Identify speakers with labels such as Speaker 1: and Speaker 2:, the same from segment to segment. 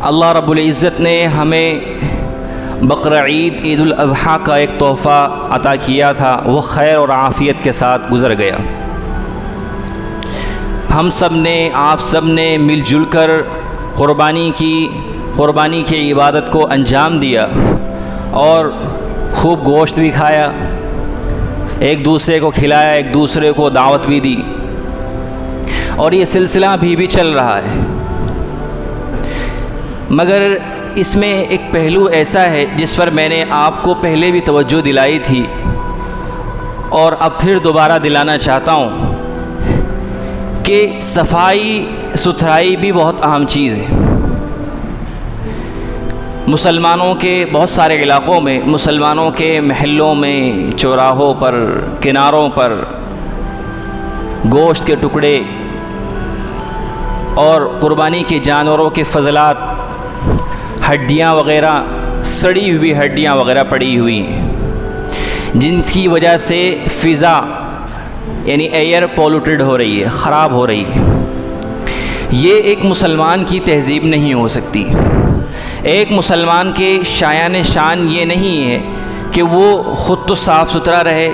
Speaker 1: اللہ رب العزت نے ہمیں بقرعید عید الاضحیٰ کا ایک تحفہ عطا کیا تھا، وہ خیر اور عافیت کے ساتھ گزر گیا۔ ہم سب نے، آپ سب نے مل جل کر قربانی کی عبادت کو انجام دیا اور خوب گوشت بھی کھایا، ایک دوسرے کو کھلایا، ایک دوسرے کو دعوت بھی دی، اور یہ سلسلہ ابھی بھی چل رہا ہے۔ مگر اس میں ایک پہلو ایسا ہے جس پر میں نے آپ کو پہلے بھی توجہ دلائی تھی اور اب پھر دوبارہ دلانا چاہتا ہوں کہ صفائی ستھرائی بھی بہت اہم چیز ہے۔ مسلمانوں کے بہت سارے علاقوں میں، مسلمانوں کے محلوں میں، چوراہوں پر، کناروں پر گوشت کے ٹکڑے اور قربانی کے جانوروں کے فضلات، ہڈیاں وغیرہ، سڑی ہوئی ہڈیاں وغیرہ پڑی ہوئی ہیں، جن کی وجہ سے فضا یعنی ایئر پولوٹیڈ ہو رہی ہے، خراب ہو رہی ہے۔ یہ ایک مسلمان کی تہذیب نہیں ہو سکتی۔ ایک مسلمان کے شایان شان یہ نہیں ہے کہ وہ خود تو صاف ستھرا رہے،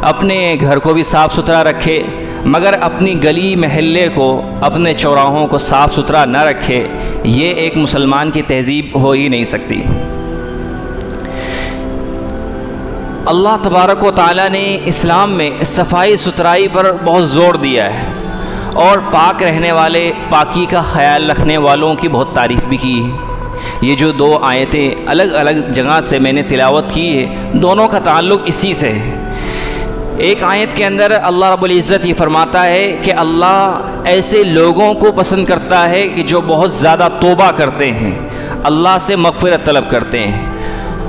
Speaker 1: اپنے گھر کو بھی صاف ستھرا رکھے، مگر اپنی گلی محلے کو، اپنے چوراہوں کو صاف ستھرا نہ رکھے۔ یہ ایک مسلمان کی تہذیب ہو ہی نہیں سکتی۔ اللہ تبارک و تعالیٰ نے اسلام میں صفائی ستھرائی پر بہت زور دیا ہے اور پاک رہنے والے، پاکی کا خیال رکھنے والوں کی بہت تعریف بھی کی ہے۔ یہ جو دو آیتیں الگ الگ جگہ سے میں نے تلاوت کی ہے، دونوں کا تعلق اسی سے ہے۔ ایک آیت کے اندر اللہ رب العزت یہ فرماتا ہے کہ اللہ ایسے لوگوں کو پسند کرتا ہے کہ جو بہت زیادہ توبہ کرتے ہیں، اللہ سے مغفرت طلب کرتے ہیں۔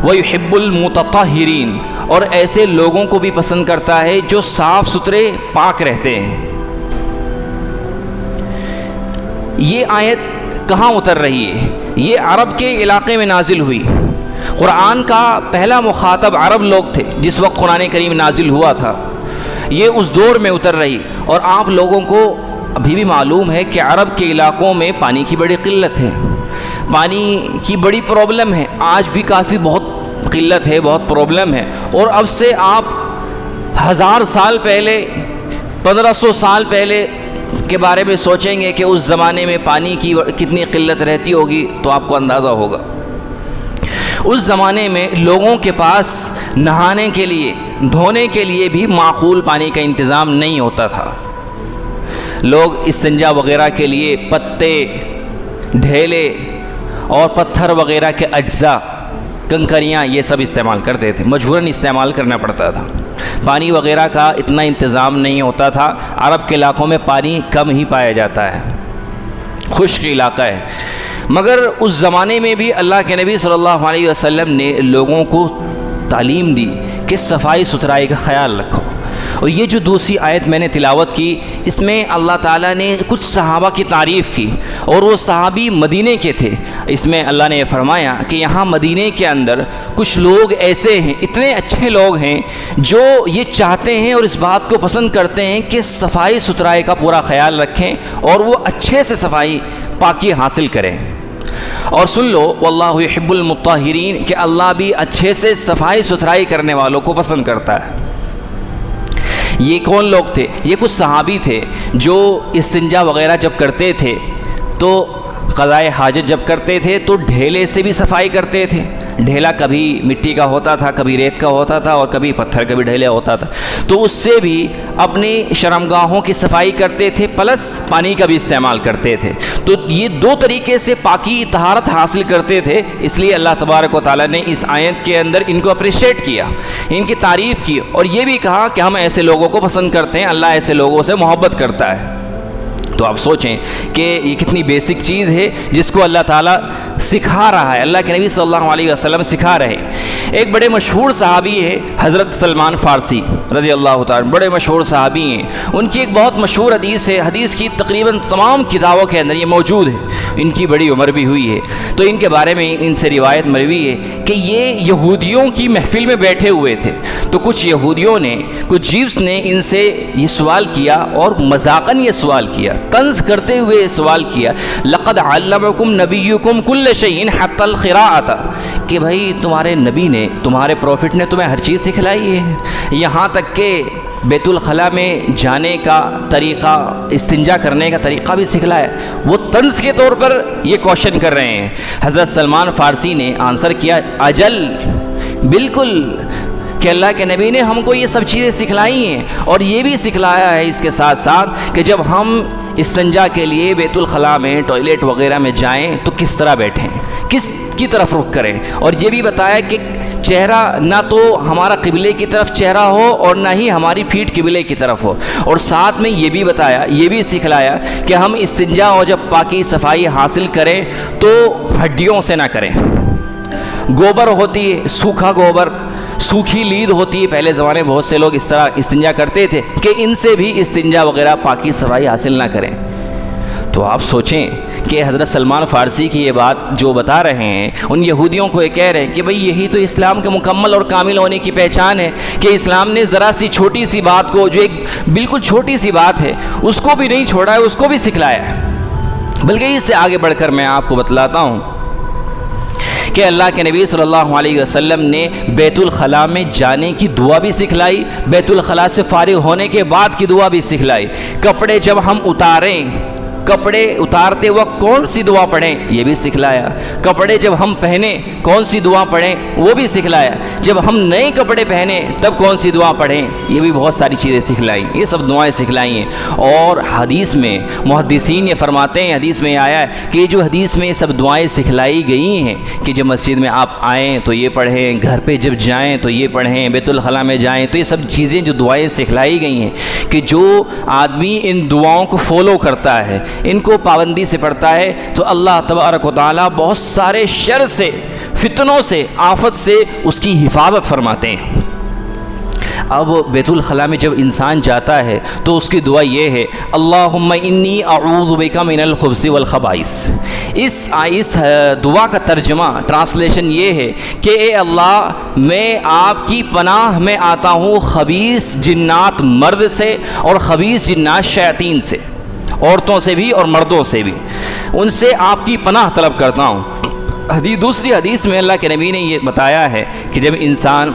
Speaker 1: وَيُحِبُّ الْمُتَطَهِّرِينَ، اور ایسے لوگوں کو بھی پسند کرتا ہے جو صاف ستھرے پاک رہتے ہیں۔ یہ آیت کہاں اتر رہی ہے؟ یہ عرب کے علاقے میں نازل ہوئی۔ قرآن کا پہلا مخاطب عرب لوگ تھے جس وقت قرآن کریم نازل ہوا تھا۔ یہ اس دور میں اتر رہی، اور آپ لوگوں کو ابھی بھی معلوم ہے کہ عرب کے علاقوں میں پانی کی بڑی قلت ہے، پانی کی بڑی پرابلم ہے، آج بھی کافی بہت قلت ہے، بہت پرابلم ہے۔ اور اب سے آپ 1000 سال پہلے، 1500 سال پہلے کے بارے میں سوچیں گے کہ اس زمانے میں پانی کی کتنی قلت رہتی ہوگی تو آپ کو اندازہ ہوگا۔ اس زمانے میں لوگوں کے پاس نہانے کے لیے، دھونے کے لیے بھی معقول پانی کا انتظام نہیں ہوتا تھا۔ لوگ استنجا وغیرہ کے لیے پتے، ڈھیلے اور پتھر وغیرہ کے اجزاء، کنکریاں، یہ سب استعمال کرتے تھے، مجبوراً استعمال کرنا پڑتا تھا۔ پانی وغیرہ کا اتنا انتظام نہیں ہوتا تھا۔ عرب کے علاقوں میں پانی کم ہی پایا جاتا ہے، خشک علاقہ ہے۔ مگر اس زمانے میں بھی اللہ کے نبی صلی اللہ علیہ وسلم نے لوگوں کو تعلیم دی کہ صفائی ستھرائی کا خیال رکھو۔ اور یہ جو دوسری آیت میں نے تلاوت کی، اس میں اللہ تعالیٰ نے کچھ صحابہ کی تعریف کی، اور وہ صحابی مدینے کے تھے۔ اس میں اللہ نے یہ فرمایا کہ یہاں مدینے کے اندر کچھ لوگ ایسے ہیں، اتنے اچھے لوگ ہیں جو یہ چاہتے ہیں اور اس بات کو پسند کرتے ہیں کہ صفائی ستھرائی کا پورا خیال رکھیں اور وہ اچھے سے صفائی پاکی حاصل کریں۔ اور سن لو، واللہ یحب المطہرین، کہ اللہ بھی اچھے سے صفائی ستھرائی کرنے والوں کو پسند کرتا ہے۔ یہ کون لوگ تھے؟ یہ کچھ صحابی تھے جو استنجا وغیرہ جب کرتے تھے تو قضائے حاجت جب کرتے تھے تو ڈھیلے سے بھی صفائی کرتے تھے۔ ڈھیلا کبھی مٹی کا ہوتا تھا، کبھی ریت کا ہوتا تھا، اور کبھی پتھر کا بھی ڈھیلا ہوتا تھا، تو اس سے بھی اپنی شرمگاہوں کی صفائی کرتے تھے، پلس پانی کا بھی استعمال کرتے تھے۔ تو یہ دو طریقے سے پاکی طہارت حاصل کرتے تھے۔ اس لیے اللہ تبارک و تعالیٰ نے اس آیت کے اندر ان کو اپریشیٹ کیا، ان کی تعریف کی، اور یہ بھی کہا کہ ہم ایسے لوگوں کو پسند کرتے ہیں، اللہ ایسے لوگوں سے محبت کرتا ہے۔ تو آپ سوچیں کہ یہ کتنی بیسک چیز ہے جس کو اللہ تعالیٰ سکھا رہا ہے، اللہ کے نبی صلی اللہ علیہ وسلم سکھا رہے ہیں۔ ایک بڑے مشہور صحابی ہے حضرت سلمان فارسی رضی اللہ تعالیٰ، بڑے مشہور صحابی ہیں۔ ان کی ایک بہت مشہور حدیث ہے، حدیث کی تقریباً تمام کتابوں کے اندر یہ موجود ہے۔ ان کی بڑی عمر بھی ہوئی ہے۔ تو ان کے بارے میں ان سے روایت مروی ہے کہ یہ یہودیوں کی محفل میں بیٹھے ہوئے تھے، تو کچھ یہودیوں نے، کچھ جیوس نے ان سے یہ سوال کیا اور مذاقاً یہ سوال کیا، طنز کرتے ہوئے یہ سوال کیا، لقد علمکم نبیکم کل شیء حتی القراءۃ، کہ بھائی تمہارے نبی نے، تمہارے پروفٹ نے تمہیں ہر چیز سکھلائی ہے، یہاں تک کہ بیت الخلاء میں جانے کا طریقہ، استنجا کرنے کا طریقہ بھی سکھلایا۔ وہ طنز کے طور پر یہ کوشچن کر رہے ہیں۔ حضرت سلمان فارسی نے آنسر کیا، اجل، بالکل، کہ اللہ کے نبی نے ہم کو یہ سب چیزیں سکھلائی ہیں، اور یہ بھی سکھلایا ہے اس کے ساتھ ساتھ کہ جب ہم استنجا کے لیے بیت الخلاء میں، ٹوائلٹ وغیرہ میں جائیں تو کس طرح بیٹھیں، کس کی طرف رخ کریں، اور یہ بھی بتایا کہ چہرہ نہ تو ہمارا قبلے کی طرف چہرہ ہو اور نہ ہی ہماری پیٹھ قبلے کی طرف ہو، اور ساتھ میں یہ بھی بتایا، یہ بھی سکھلایا کہ ہم استنجا اور جب پاکی صفائی حاصل کریں تو ہڈیوں سے نہ کریں، گوبر ہوتی ہے، سوکھا گوبر، سوکھی لید ہوتی ہے، پہلے زمانے میں بہت سے لوگ اس طرح استنجا کرتے تھے کہ ان سے بھی استنجا وغیرہ پاکی صفائی حاصل نہ کریں۔ تو آپ سوچیں کہ حضرت سلمان فارسی کی یہ بات جو بتا رہے ہیں، ان یہودیوں کو یہ کہہ رہے ہیں کہ بھئی یہی تو اسلام کے مکمل اور کامل ہونے کی پہچان ہے کہ اسلام نے ذرا سی چھوٹی سی بات کو، جو ایک بالکل چھوٹی سی بات ہے، اس کو بھی نہیں چھوڑا ہے، اس کو بھی سکھلایا ہے۔ بلکہ اس سے آگے بڑھ کر میں آپ کو بتلاتا ہوں کہ اللہ کے نبی صلی اللہ علیہ وسلم نے بیت الخلاء میں جانے کی دعا بھی سکھلائی، بیت الخلاء سے فارغ ہونے کے بعد کی دعا بھی سکھلائی، کپڑے جب ہم اتاریں، کپڑے اتارتے وقت کون سی دعا پڑھیں یہ بھی سکھلایا، کپڑے جب ہم پہنیں کون سی دعا پڑھیں وہ بھی سکھلایا، جب ہم نئے کپڑے پہنیں تب کون سی دعا پڑھیں یہ بھی بہت ساری چیزیں سکھلائیں، یہ سب دعائیں سکھلائی ہیں۔ اور حدیث میں محدثین یہ فرماتے ہیں، حدیث میں آیا ہے کہ یہ جو حدیث میں یہ سب دعائیں سکھلائی گئی ہیں کہ جب مسجد میں آپ آئیں تو یہ پڑھیں، گھر پہ جب جائیں تو یہ پڑھیں، بیت الخلاء میں جائیں تو یہ سب چیزیں جو دعائیں سکھلائی گئی ہیں کہ جو آدمی ان دعاؤں کو فالو کرتا ہے، ان کو پابندی سے پڑھتا ہے تو اللہ تبارک و تعالیٰ بہت سارے شر سے، فتنوں سے، آفت سے اس کی حفاظت فرماتے ہیں۔ اب بیت الخلاء میں جب انسان جاتا ہے تو اس کی دعا یہ ہے، اللہم انی اعوذ بک من الخبث والخبائث۔ اس دعا کا ترجمہ، ٹرانسلیشن یہ ہے کہ اے اللہ، میں آپ کی پناہ میں آتا ہوں خبیث جنات مرد سے اور خبیث جنات شیاطین سے، عورتوں سے بھی اور مردوں سے بھی، ان سے آپ کی پناہ طلب کرتا ہوں۔ دوسری حدیث میں اللہ کے نبی نے یہ بتایا ہے کہ جب انسان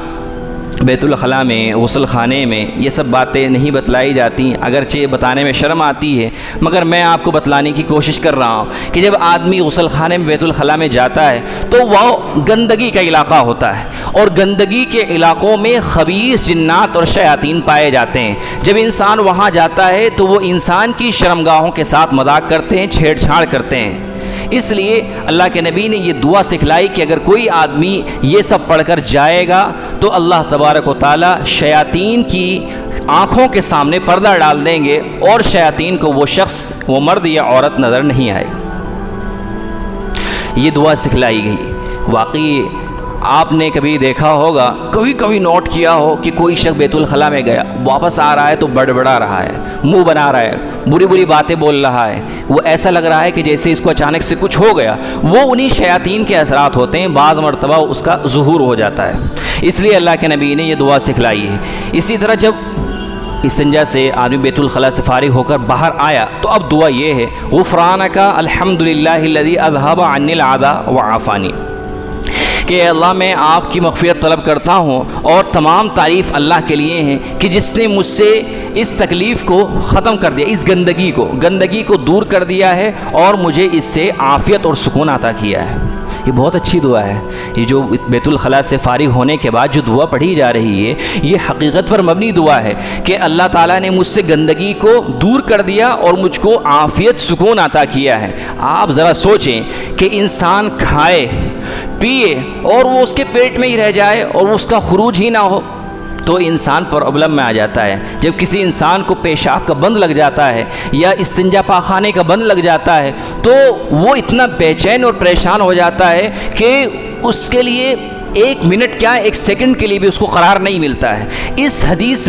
Speaker 1: بیت الخلاء میں، غسل خانے میں، یہ سب باتیں نہیں بتلائی جاتی، اگرچہ بتانے میں شرم آتی ہے، مگر میں آپ کو بتلانے کی کوشش کر رہا ہوں کہ جب آدمی غسل خانے میں، بیت الخلاء میں جاتا ہے تو وہ گندگی کا علاقہ ہوتا ہے، اور گندگی کے علاقوں میں خبیث جنات اور شیاطین پائے جاتے ہیں۔ جب انسان وہاں جاتا ہے تو وہ انسان کی شرمگاہوں کے ساتھ مذاق کرتے ہیں، چھیڑ چھاڑ کرتے ہیں۔ اس لیے اللہ کے نبی نے یہ دعا سکھلائی کہ اگر کوئی آدمی یہ سب پڑھ کر جائے گا تو اللہ تبارک و تعالیٰ شیاطین کی آنکھوں کے سامنے پردہ ڈال دیں گے، اور شیاطین کو وہ شخص، وہ مرد یا عورت نظر نہیں آئے گا۔ یہ دعا سکھلائی گئی۔ واقعی آپ نے کبھی دیکھا ہوگا، کبھی نوٹ کیا ہو کہ کوئی شخص بیت الخلاء میں گیا، واپس آ رہا ہے تو بڑبڑا رہا ہے، منہ بنا رہا ہے، بری باتیں بول رہا ہے، وہ ایسا لگ رہا ہے کہ جیسے اس کو اچانک سے کچھ ہو گیا۔ وہ انہی شیاطین کے اثرات ہوتے ہیں، بعض مرتبہ اس کا ظہور ہو جاتا ہے۔ اس لیے اللہ کے نبی نے یہ دعا سکھلائی ہے۔ اسی طرح جب استنجا سے آدمی بیت الخلاء سے فارغ ہو کر باہر آیا تو اب دعا یہ ہے، غفرانک الحمدللہ الذی اذھب عنی العذا وعافانی، کہ اللہ میں آپ کی مغفرت طلب کرتا ہوں، اور تمام تعریف اللہ کے لیے ہیں کہ جس نے مجھ سے اس تکلیف کو ختم کر دیا، اس گندگی کو دور کر دیا ہے، اور مجھے اس سے عافیت اور سکون عطا کیا ہے۔ یہ بہت اچھی دعا ہے۔ یہ جو بیت الخلاء سے فارغ ہونے کے بعد جو دعا پڑھی جا رہی ہے، یہ حقیقت پر مبنی دعا ہے کہ اللہ تعالیٰ نے مجھ سے گندگی کو دور کر دیا اور مجھ کو عافیت، سکون عطا کیا ہے۔ آپ ذرا سوچیں کہ انسان کھائے پیے اور وہ اس کے پیٹ میں ہی رہ جائے اور اس کا خروج ہی نہ ہو تو انسان پرابلم میں آ جاتا ہے۔ جب کسی انسان کو پیشاب کا بند لگ جاتا ہے یا استنجا پاخانے کا بند لگ جاتا ہے تو وہ اتنا بے چین اور پریشان ہو جاتا ہے کہ اس کے لیے ایک منٹ کیا ایک سیکنڈ کے لیے بھی اس کو قرار نہیں ملتا ہے۔ اس حدیث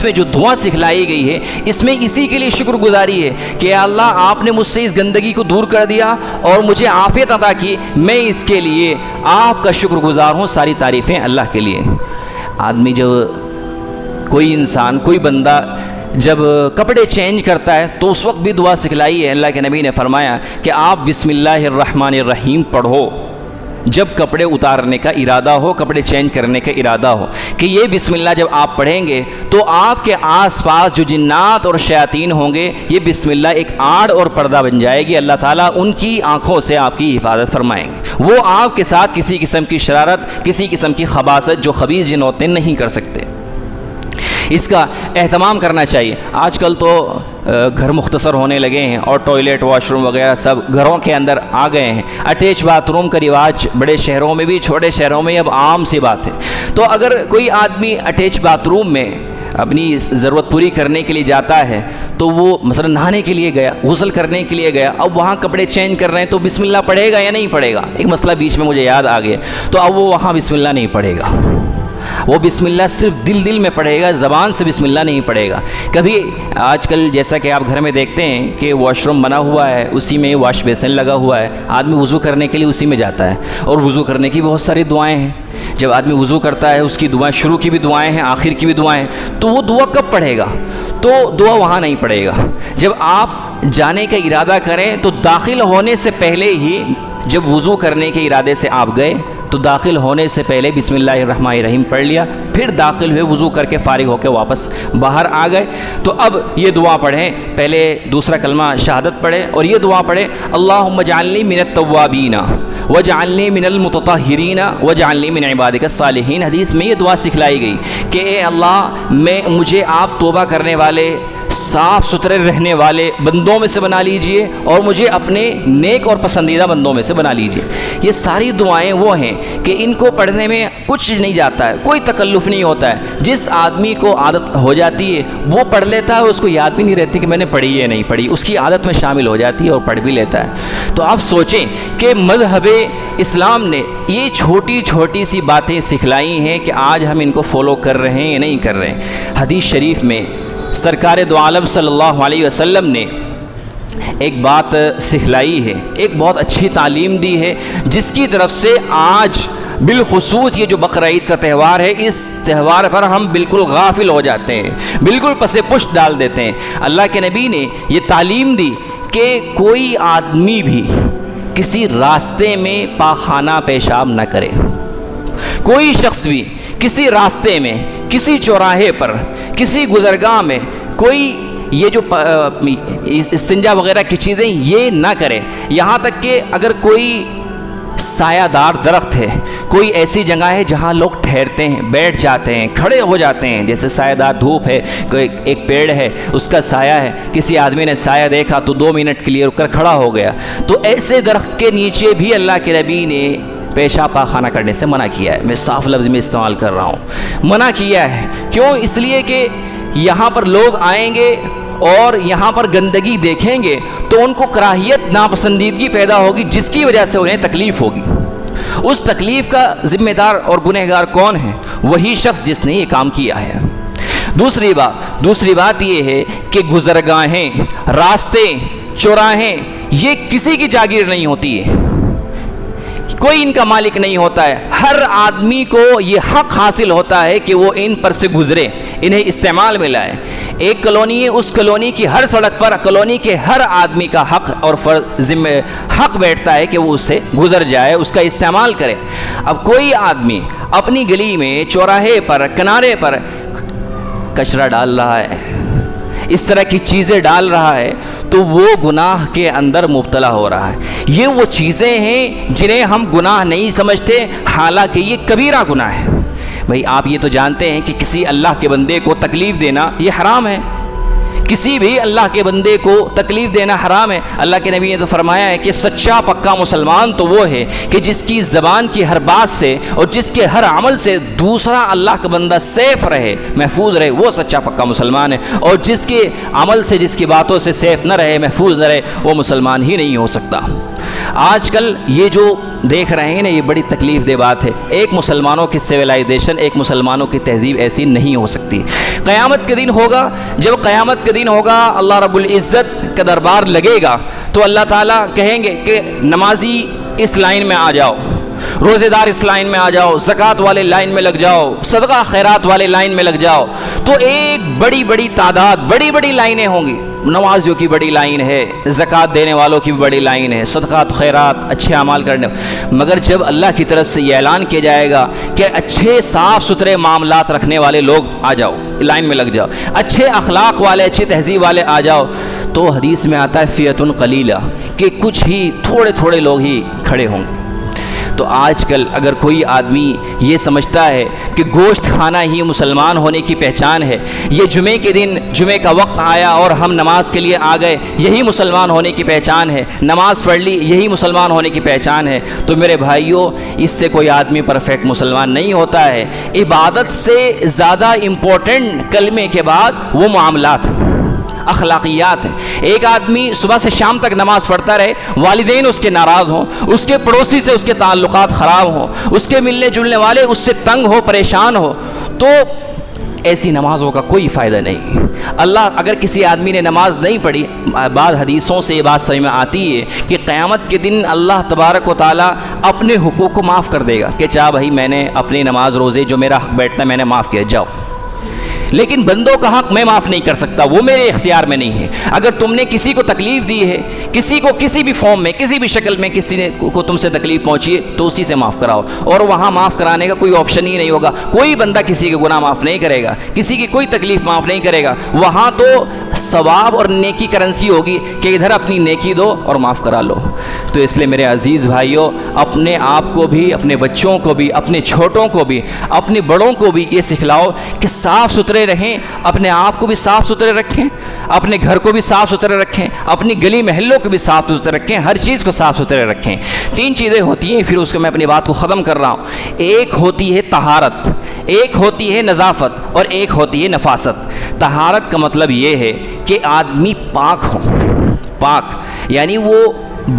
Speaker 1: میں جو دعا سکھلائی گئی ہے، اس میں اسی کے لیے شکر گزاری ہے کہ اللہ آپ نے مجھ سے اس گندگی کو دور کر دیا اور مجھے عافیت عطا کی، میں اس کے لیے آپ کا شکر گزار ہوں، ساری تعریفیں اللہ کے لیے۔ آدمی جب کوئی انسان کوئی بندہ جب کپڑے چینج کرتا ہے تو اس وقت بھی دعا سکھلائی ہے۔ اللہ کے نبی نے فرمایا کہ آپ بسم اللہ الرحمن الرحیم پڑھو جب کپڑے اتارنے کا ارادہ ہو، کپڑے چینج کرنے کا ارادہ ہو، کہ یہ بسم اللہ جب آپ پڑھیں گے تو آپ کے آس پاس جو جنات اور شیاطین ہوں گے، یہ بسم اللہ ایک آڑ اور پردہ بن جائے گی، اللہ تعالیٰ ان کی آنکھوں سے آپ کی حفاظت فرمائیں گے، وہ آپ کے ساتھ کسی قسم کی شرارت، کسی قسم کی خباثت جو خبیث جن ہوتے ہیں نہیں کر سکتے۔ اس کا اہتمام کرنا چاہیے۔ آج کل تو گھر مختصر ہونے لگے ہیں اور ٹوائلٹ واش روم وغیرہ سب گھروں کے اندر آ گئے ہیں۔ اٹیچ باتھ روم کا رواج بڑے شہروں میں بھی، چھوٹے شہروں میں اب عام سی بات ہے۔ تو اگر کوئی آدمی اٹیچ باتھ روم میں اپنی ضرورت پوری کرنے کے لیے جاتا ہے تو وہ مثلا نہانے کے لیے گیا، غسل کرنے کے لیے گیا، اب وہاں کپڑے چینج کر رہے ہیں تو بسم اللہ پڑھے گا یا نہیں پڑھے گا؟ ایک مسئلہ بیچ میں مجھے یاد آ گیا، تو اب وہ وہاں بسم اللہ نہیں پڑھے گا، وہ بسم اللہ صرف دل میں پڑھے گا، زبان سے بسم اللہ نہیں پڑھے گا۔ کبھی آج کل جیسا کہ آپ گھر میں دیکھتے ہیں کہ واش روم بنا ہوا ہے، اسی میں واش بیسن لگا ہوا ہے، آدمی وضو کرنے کے لیے اسی میں جاتا ہے، اور وضو کرنے کی بہت ساری دعائیں ہیں۔ جب آدمی وضو کرتا ہے اس کی دعائیں، شروع کی بھی دعائیں ہیں، آخر کی بھی دعائیں ہیں، تو وہ دعا کب پڑھے گا؟ تو دعا وہاں نہیں پڑھے گا۔ جب آپ جانے کا ارادہ کریں تو داخل ہونے سے پہلے ہی، جب وضو کرنے کے ارادے سے آپ گئے تو داخل ہونے سے پہلے بسم اللہ الرحمن الرحیم پڑھ لیا، پھر داخل ہوئے، وضو کر کے فارغ ہو کے واپس باہر آ گئے، تو اب یہ دعا پڑھیں، پہلے دوسرا کلمہ شہادت پڑھیں اور یہ دعا پڑھیں، اللہم اجعلنی من التوابین واجعلنی من المتطہرین واجعلنی من عبادک الصالحین۔ حدیث میں یہ دعا سکھلائی گئی کہ اے اللہ مجھے آپ توبہ کرنے والے، صاف ستھرے رہنے والے بندوں میں سے بنا لیجئے اور مجھے اپنے نیک اور پسندیدہ بندوں میں سے بنا لیجئے۔ یہ ساری دعائیں وہ ہیں کہ ان کو پڑھنے میں کچھ نہیں جاتا ہے، کوئی تکلف نہیں ہوتا ہے۔ جس آدمی کو عادت ہو جاتی ہے وہ پڑھ لیتا ہے، اس کو یاد بھی نہیں رہتی کہ میں نے پڑھی ہے نہیں پڑھی، اس کی عادت میں شامل ہو جاتی ہے اور پڑھ بھی لیتا ہے۔ تو آپ سوچیں کہ مذہب اسلام نے یہ چھوٹی چھوٹی سی باتیں سکھلائی ہیں کہ آج ہم ان کو فالو کر رہے ہیں یا نہیں کر رہے ہیں۔ حدیث شریف میں سرکار دو عالم صلی اللہ علیہ وسلم نے ایک بات سکھلائی ہے، ایک بہت اچھی تعلیم دی ہے، جس کی طرف سے آج بالخصوص یہ جو بقرعید کا تہوار ہے، اس تہوار پر ہم بالکل غافل ہو جاتے ہیں، بالکل پس پشت ڈال دیتے ہیں۔ اللہ کے نبی نے یہ تعلیم دی کہ کوئی آدمی بھی کسی راستے میں پاخانہ پیشاب نہ کرے، کوئی شخص بھی کسی راستے میں، کسی چوراہے پر، کسی گزرگاہ میں کوئی یہ جو استنجا وغیرہ کی چیزیں یہ نہ کرے۔ یہاں تک کہ اگر کوئی سایہ دار درخت ہے، کوئی ایسی جگہ ہے جہاں لوگ ٹھہرتے ہیں، بیٹھ جاتے ہیں، کھڑے ہو جاتے ہیں، جیسے سایہ دار دھوپ ہے، کوئی ایک پیڑ ہے اس کا سایہ ہے، کسی آدمی نے سایہ دیکھا تو 2 منٹ کے لیے رک کر کھڑا ہو گیا، تو ایسے درخت کے نیچے بھی اللہ کے نبی نے پیشاب پاخانہ کرنے سے منع کیا ہے۔ میں صاف لفظ میں استعمال کر رہا ہوں، منع کیا ہے۔ کیوں؟ اس لیے کہ یہاں پر لوگ آئیں گے اور یہاں پر گندگی دیکھیں گے تو ان کو کراہیت، ناپسندیدگی پیدا ہوگی، جس کی وجہ سے انہیں تکلیف ہوگی۔ اس تکلیف کا ذمہ دار اور گنہگار کون ہے؟ وہی شخص جس نے یہ کام کیا ہے۔ دوسری بات یہ ہے کہ گزرگاہیں، راستے، چوراہیں یہ کسی کی جاگیر نہیں ہوتی ہے، کوئی ان کا مالک نہیں ہوتا ہے۔ ہر آدمی کو یہ حق حاصل ہوتا ہے کہ وہ ان پر سے گزرے، انہیں استعمال میں لائے۔ ایک کالونی ہے، اس کالونی کی ہر سڑک پر کالونی کے ہر آدمی کا حق اور حق بیٹھتا ہے کہ وہ اس سے گزر جائے، اس کا استعمال کرے۔ اب کوئی آدمی اپنی گلی میں، چوراہے پر، کنارے پر کچرا ڈال رہا ہے، اس طرح کی چیزیں ڈال رہا ہے، تو وہ گناہ کے اندر مبتلا ہو رہا ہے۔ یہ وہ چیزیں ہیں جنہیں ہم گناہ نہیں سمجھتے، حالانکہ یہ کبیرہ گناہ ہے۔ بھئی آپ یہ تو جانتے ہیں کہ کسی اللہ کے بندے کو تکلیف دینا یہ حرام ہے، کسی بھی اللہ کے بندے کو تکلیف دینا حرام ہے۔ اللہ کے نبی نے تو فرمایا ہے کہ سچا پکا مسلمان تو وہ ہے کہ جس کی زبان کی ہر بات سے اور جس کے ہر عمل سے دوسرا اللہ کا بندہ سیف رہے، محفوظ رہے، وہ سچا پکا مسلمان ہے، اور جس کے عمل سے، جس کی باتوں سے سیف نہ رہے، محفوظ نہ رہے، وہ مسلمان ہی نہیں ہو سکتا۔ آج کل یہ جو دیکھ رہے ہیں نا، یہ بڑی تکلیف دہ بات ہے۔ ایک مسلمانوں کی سویلائزیشن، ایک مسلمانوں کی تہذیب ایسی نہیں ہو سکتی۔ قیامت کے دن ہوگا، جب قیامت کے دن ہوگا، اللہ رب العزت کا دربار لگے گا تو اللہ تعالیٰ کہیں گے کہ نمازی اس لائن میں آ جاؤ، روزے دار اس لائن میں آ جاؤ، زکوٰۃ والے لائن میں لگ جاؤ، صدقہ خیرات والے لائن میں لگ جاؤ۔ تو ایک بڑی بڑی تعداد، بڑی بڑی لائنیں ہوں گی۔ نمازیوں کی بڑی لائن ہے، زکوٰۃ دینے والوں کی بھی بڑی لائن ہے، صدقات خیرات اچھے اعمال کرنے، مگر جب اللہ کی طرف سے یہ اعلان کیا جائے گا کہ اچھے صاف ستھرے معاملات رکھنے والے لوگ آ جاؤ، لائن میں لگ جاؤ، اچھے اخلاق والے، اچھی تہذیب والے آ جاؤ، تو حدیث میں آتا ہے فئۃ قلیلہ، کہ کچھ ہی تھوڑے لوگ ہی کھڑے ہوں گے۔ تو آج کل اگر کوئی آدمی یہ سمجھتا ہے کہ گوشت کھانا ہی مسلمان ہونے کی پہچان ہے، یہ جمعے کے دن، جمعے کا وقت آیا اور ہم نماز کے لیے آ گئے، یہی مسلمان ہونے کی پہچان ہے، نماز پڑھ لی، یہی مسلمان ہونے کی پہچان ہے، تو میرے بھائیوں، اس سے کوئی آدمی پرفیکٹ مسلمان نہیں ہوتا ہے۔ عبادت سے زیادہ امپورٹنٹ کلمے کے بعد وہ معاملات، اخلاقیات ہیں۔ ایک آدمی صبح سے شام تک نماز پڑھتا رہے، والدین اس کے ناراض ہوں، اس کے پڑوسی سے اس کے تعلقات خراب ہوں، اس کے ملنے جلنے والے اس سے تنگ ہو، پریشان ہو، تو ایسی نمازوں کا کوئی فائدہ نہیں۔ اللہ اگر کسی آدمی نے نماز نہیں پڑھی، بعض حدیثوں سے یہ بات سمجھ میں آتی ہے کہ قیامت کے دن اللہ تبارک و تعالیٰ اپنے حقوق کو معاف کر دے گا کہ چاہ بھائی میں نے اپنی نماز روزے جو میرا حق بیٹھتا ہے میں نے معاف کیا، جاؤ۔ لیکن بندوں کا حق میں معاف نہیں کر سکتا، وہ میرے اختیار میں نہیں ہے۔ اگر تم نے کسی کو تکلیف دی ہے، کسی کو کسی بھی فارم میں، کسی بھی شکل میں کسی نے کو تم سے تکلیف پہنچی ہے، تو اسی سے معاف کراؤ، اور وہاں معاف کرانے کا کوئی آپشن ہی نہیں ہوگا۔ کوئی بندہ کسی کے گناہ معاف نہیں کرے گا، کسی کی کوئی تکلیف معاف نہیں کرے گا۔ وہاں تو ثواب اور نیکی کرنسی ہوگی کہ ادھر اپنی نیکی دو اور معاف کرا لو۔ تو اس لیے میرے عزیز بھائیوں، اپنے آپ کو بھی، اپنے بچوں کو بھی، اپنے چھوٹوں کو بھی، اپنے بڑوں کو بھی یہ سکھلاؤ کہ صاف ستھرے رہیں، اپنے آپ کو بھی صاف ستھرے رکھیں، اپنے گھر کو بھی صاف ستھرے رکھیں، اپنی گلی محلوں کو بھی صاف ستھرے رکھیں، ہر چیز کو صاف ستھرے رکھیں۔ تین چیزیں ہوتی ہیں، پھر اس کو میں اپنی بات کو ختم کر رہا ہوں۔ ایک ہوتی ہے طہارت، ایک ہوتی ہے نظافت، اور ایک ہوتی ہے نفاست۔ طہارت کا مطلب یہ ہے کہ آدمی پاک ہو، پاک یعنی وہ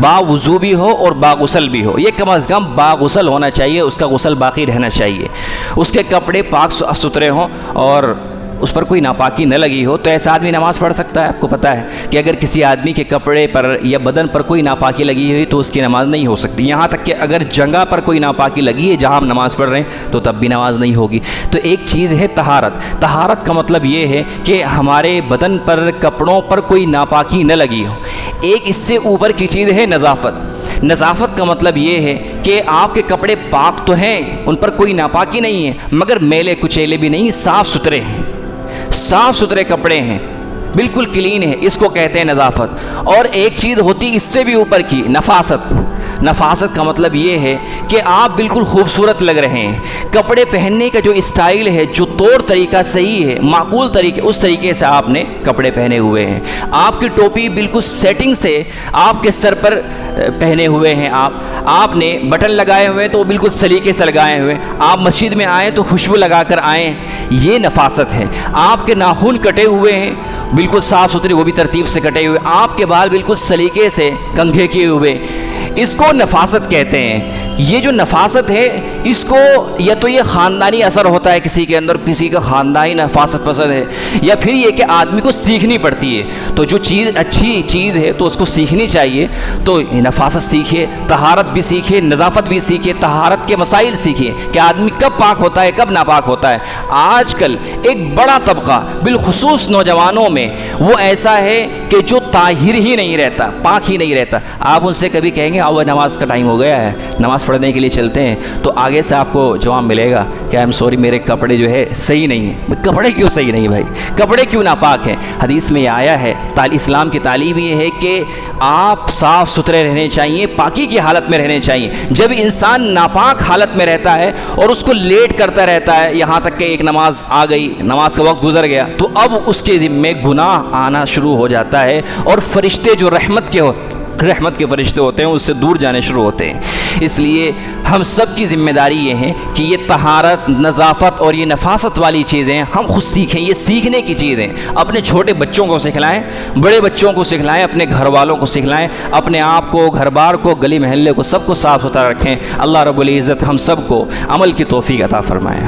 Speaker 1: باوضو بھی ہو اور باغسل بھی ہو، یہ کم از کم باغسل ہونا چاہیے، اس کا غسل باقی رہنا چاہیے، اس کے کپڑے پاک ستھرے ہوں اور اس پر کوئی ناپاکی نہ لگی ہو، تو ایسا آدمی نماز پڑھ سکتا ہے۔ آپ کو پتہ ہے کہ اگر کسی آدمی کے کپڑے پر یا بدن پر کوئی ناپاکی لگی ہوئی تو اس کی نماز نہیں ہو سکتی، یہاں تک کہ اگر جگہ پر کوئی ناپاکی لگی ہے جہاں ہم نماز پڑھ رہے ہیں تو تب بھی نماز نہیں ہوگی۔ تو ایک چیز ہے طہارت۔ طہارت کا مطلب یہ ہے کہ ہمارے بدن پر، کپڑوں پر کوئی ناپاکی نہ لگی ہو۔ ایک اس سے اوپر کی چیز ہے نظافت۔ نظافت کا مطلب یہ ہے کہ آپ کے کپڑے پاک تو ہیں، ان پر کوئی ناپاکی نہیں ہے، مگر میلے کچیلے بھی نہیں، صاف ستھرے ہیں، صاف ستھرے کپڑے ہیں، بالکل کلین ہے، اس کو کہتے ہیں نظافت۔ اور ایک چیز ہوتی اس سے بھی اوپر کی، نفاست۔ نفاست کا مطلب یہ ہے کہ آپ بالکل خوبصورت لگ رہے ہیں، کپڑے پہننے کا جو اسٹائل ہے، جو طور طریقہ صحیح ہے، معقول طریقے، اس طریقے سے آپ نے کپڑے پہنے ہوئے ہیں، آپ کی ٹوپی بالکل سیٹنگ سے آپ کے سر پر پہنے ہوئے ہیں، آپ نے بٹن لگائے ہوئے تو بالکل سلیقے سے لگائے ہوئے، آپ مسجد میں آئیں تو خوشبو لگا کر آئیں، یہ نفاست ہے۔ آپ کے ناخن کٹے ہوئے ہیں، بالکل صاف ستھرے، وہ بھی ترتیب سے کٹے ہوئے، آپ کے بال بالکل سلیقے سے کنگھے کیے ہوئے، اس کو نفاست کہتے ہیں۔ یہ جو نفاست ہے، اس کو یا تو یہ خاندانی اثر ہوتا ہے کسی کے اندر، کسی کا خاندانی نفاست پسند ہے، یا پھر یہ کہ آدمی کو سیکھنی پڑتی ہے۔ تو جو چیز اچھی چیز ہے تو اس کو سیکھنی چاہیے، تو نفاست سیکھیے، طہارت بھی سیکھیے، نظافت بھی سیکھیے، طہارت کے مسائل سیکھیے کہ آدمی کب پاک ہوتا ہے، کب ناپاک ہوتا ہے۔ آج کل ایک بڑا طبقہ بالخصوص نوجوانوں میں وہ ایسا ہے کہ جو طاہر ہی نہیں رہتا، پاک ہی نہیں رہتا۔ آپ ان سے کبھی کہیں گے آؤ نماز کا ٹائم ہو گیا ہے، نماز پڑھنے کے لیے چلتے ہیں، تو آگے سے آپ کو جواب ملے گا کہ آئی ایم سوری، میرے کپڑے جو ہے صحیح نہیں ہیں۔ کپڑے کیوں صحیح نہیں بھائی؟ کپڑے کیوں ناپاک ہیں؟ حدیث میں یہ آیا ہے، اسلام کی تعلیم یہ ہے کہ آپ صاف ستھرے رہنے چاہیے، پاکی کی حالت میں رہنے چاہیے۔ جب انسان ناپاک حالت میں رہتا ہے اور اس کو لیٹ کرتا رہتا ہے، یہاں تک کہ ایک نماز آ گئی، نماز کا وقت گزر گیا، تو اب اس کے ذمے گناہ آنا شروع ہو جاتا ہے، اور فرشتے جو رحمت کے رحمت کے فرشتے ہوتے ہیں اس سے دور جانے شروع ہوتے ہیں۔ اس لیے ہم سب کی ذمہ داری یہ ہے کہ یہ طہارت، نظافت اور یہ نفاست والی چیزیں ہم خود سیکھیں۔ یہ سیکھنے کی چیزیں اپنے چھوٹے بچوں کو سکھلائیں، بڑے بچوں کو سکھلائیں، اپنے گھر والوں کو سکھلائیں، اپنے آپ کو، گھر بار کو، گلی محلے کو، سب کو صاف ستھرا رکھیں۔ اللہ رب العزت ہم سب کو عمل کی توفیق عطا فرمائے۔